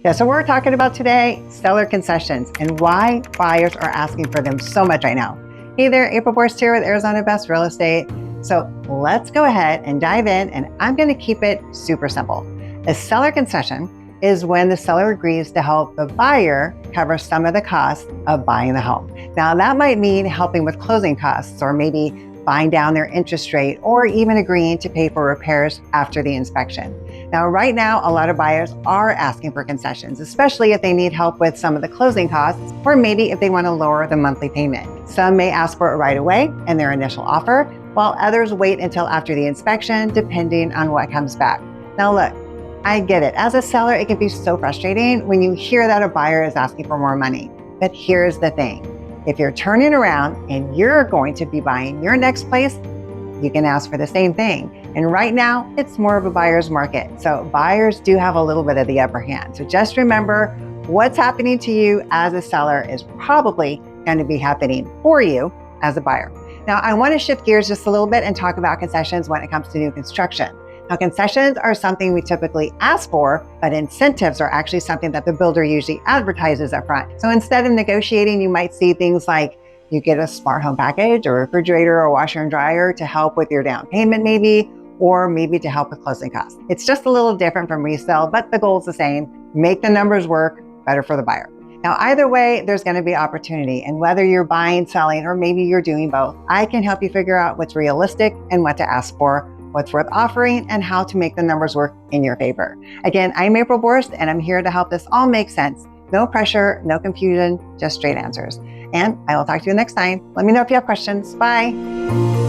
Yeah, so we're talking about today seller concessions and why buyers are asking for them so much right now. Hey there, Apryle Borst here with Arizona Best Real Estate. So let's go ahead and dive in, and I'm going to keep it super simple. A seller concession is when the seller agrees to help the buyer cover some of the costs of buying the home. Now, that might mean helping with closing costs, or maybe buying down their interest rate, or even agreeing to pay for repairs after the inspection. Now, right now, a lot of buyers are asking for concessions, especially if they need help with some of the closing costs, or maybe if they want to lower the monthly payment. Some may ask for it right away in their initial offer, while others wait until after the inspection, depending on what comes back. Now look, I get it. As a seller, it can be so frustrating when you hear that a buyer is asking for more money. But here's the thing. If you're turning around and you're going to be buying your next place, you can ask for the same thing. And right now, it's more of a buyer's market. So buyers do have a little bit of the upper hand. So just remember, what's happening to you as a seller is probably going to be happening for you as a buyer. Now, I want to shift gears just a little bit and talk about concessions when it comes to new construction. Now, concessions are something we typically ask for, but incentives are actually something that the builder usually advertises up front. So instead of negotiating, you might see things like you get a smart home package or a refrigerator or washer and dryer to help with your down payment maybe, or maybe to help with closing costs. It's just a little different from resale, but the goal is the same. Make the numbers work better for the buyer. Now, either way, there's going to be opportunity, and whether you're buying, selling, or maybe you're doing both, I can help you figure out what's realistic and what to ask for, what's worth offering, and how to make the numbers work in your favor. Again, I'm Apryle Borst, and I'm here to help this all make sense. No pressure, no confusion, just straight answers. And I will talk to you next time. Let me know if you have questions. Bye.